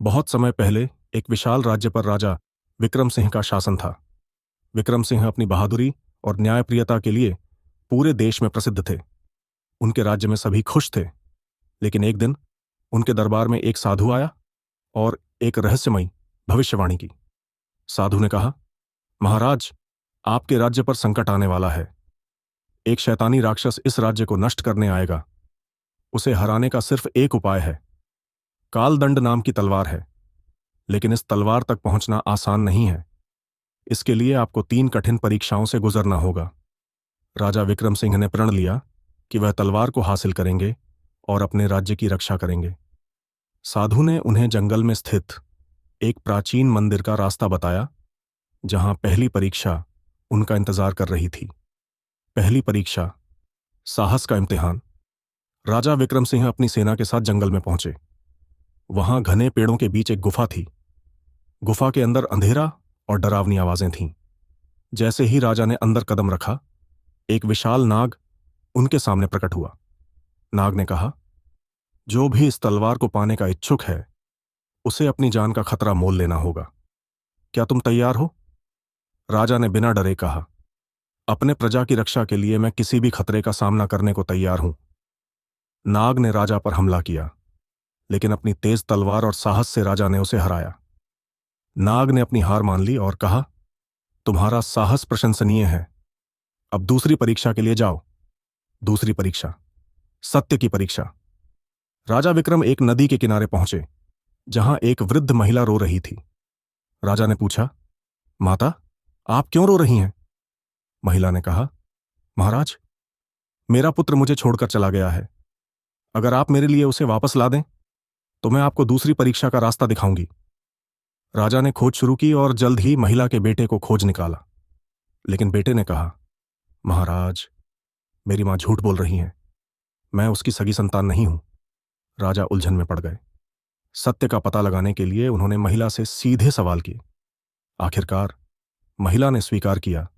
बहुत समय पहले एक विशाल राज्य पर राजा विक्रम सिंह का शासन था। विक्रम सिंह अपनी बहादुरी और न्यायप्रियता के लिए पूरे देश में प्रसिद्ध थे। उनके राज्य में सभी खुश थे। लेकिन एक दिन उनके दरबार में एक साधु आया और एक रहस्यमयी भविष्यवाणी की। साधु ने कहा, महाराज, आपके राज्य पर संकट आने वाला है। एक शैतानी राक्षस इस राज्य को नष्ट करने आएगा। उसे हराने का सिर्फ एक उपाय है। कालदंड नाम की तलवार है, लेकिन इस तलवार तक पहुंचना आसान नहीं है। इसके लिए आपको 3 कठिन परीक्षाओं से गुजरना होगा। राजा विक्रम सिंह ने प्रण लिया कि वह तलवार को हासिल करेंगे और अपने राज्य की रक्षा करेंगे। साधु ने उन्हें जंगल में स्थित एक प्राचीन मंदिर का रास्ता बताया, जहां पहली परीक्षा उनका इंतजार कर रही थी। पहली परीक्षा, साहस का इम्तिहान। राजा विक्रम सिंह अपनी सेना के साथ जंगल में पहुंचे। वहां घने पेड़ों के बीच एक गुफा थी। गुफा के अंदर अंधेरा और डरावनी आवाजें थीं। जैसे ही राजा ने अंदर कदम रखा, एक विशाल नाग उनके सामने प्रकट हुआ। नाग ने कहा, जो भी इस तलवार को पाने का इच्छुक है, उसे अपनी जान का खतरा मोल लेना होगा। क्या तुम तैयार हो? राजा ने बिना डरे कहा, अपने प्रजा की रक्षा के लिए मैं किसी भी खतरे का सामना करने को तैयार हूं। नाग ने राजा पर हमला किया, लेकिन अपनी तेज तलवार और साहस से राजा ने उसे हराया। नाग ने अपनी हार मान ली और कहा, तुम्हारा साहस प्रशंसनीय है। अब दूसरी परीक्षा के लिए जाओ। दूसरी परीक्षा, सत्य की परीक्षा। राजा विक्रम एक नदी के किनारे पहुंचे, जहां एक वृद्ध महिला रो रही थी। राजा ने पूछा, माता, आप क्यों रो रही हैं? महिला ने कहा, महाराज, मेरा पुत्र मुझे छोड़कर चला गया है। अगर आप मेरे लिए उसे वापस ला दें, तो मैं आपको दूसरी परीक्षा का रास्ता दिखाऊंगी। राजा ने खोज शुरू की और जल्द ही महिला के बेटे को खोज निकाला। लेकिन बेटे ने कहा, महाराज, मेरी मां झूठ बोल रही हैं। मैं उसकी सगी संतान नहीं हूं। राजा उलझन में पड़ गए। सत्य का पता लगाने के लिए उन्होंने महिला से सीधे सवाल किए। आखिरकार महिला ने स्वीकार किया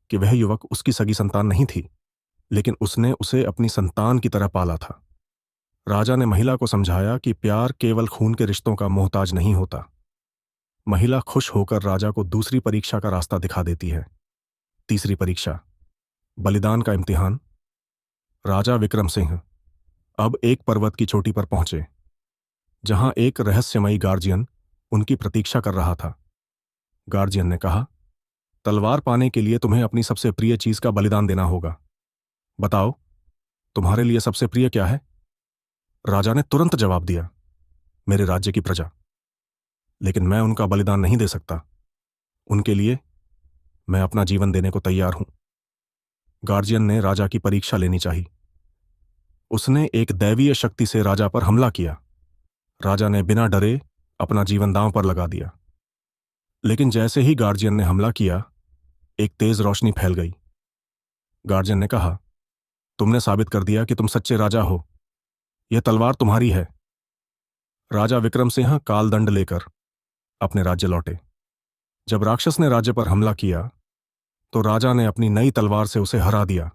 कि वह युवक उसकी सगी संतान नहीं थी, लेकिन उसने उसे अपनी संतान की तरह पाला था। राजा ने महिला को समझाया कि प्यार केवल खून के रिश्तों का मोहताज नहीं होता। महिला खुश होकर राजा को दूसरी परीक्षा का रास्ता दिखा देती है। तीसरी परीक्षा, बलिदान का इम्तिहान। राजा विक्रम सिंह अब एक पर्वत की चोटी पर पहुंचे, जहां एक रहस्यमयी गार्जियन उनकी प्रतीक्षा कर रहा था। गार्जियन ने कहा, तलवार पाने के लिए तुम्हें अपनी सबसे प्रिय चीज का बलिदान देना होगा। बताओ, तुम्हारे लिए सबसे प्रिय क्या है? राजा ने तुरंत जवाब दिया, मेरे राज्य की प्रजा। लेकिन मैं उनका बलिदान नहीं दे सकता। उनके लिए मैं अपना जीवन देने को तैयार हूं। गार्जियन ने राजा की परीक्षा लेनी चाहिए। उसने एक दैवीय शक्ति से राजा पर हमला किया। राजा ने बिना डरे अपना जीवन दांव पर लगा दिया। लेकिन जैसे ही गार्जियन ने हमला किया, एक तेज रोशनी फैल गई। गार्जियन ने कहा, तुमने साबित कर दिया कि तुम सच्चे राजा हो। यह तलवार तुम्हारी है। राजा विक्रम सिंह कालदंड लेकर अपने राज्य लौटे। जब राक्षस ने राज्य पर हमला किया, तो राजा ने अपनी नई तलवार से उसे हरा दिया।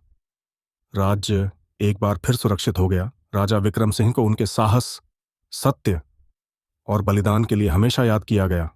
राज्य एक बार फिर सुरक्षित हो गया। राजा विक्रम सिंह को उनके साहस, सत्य और बलिदान के लिए हमेशा याद किया गया।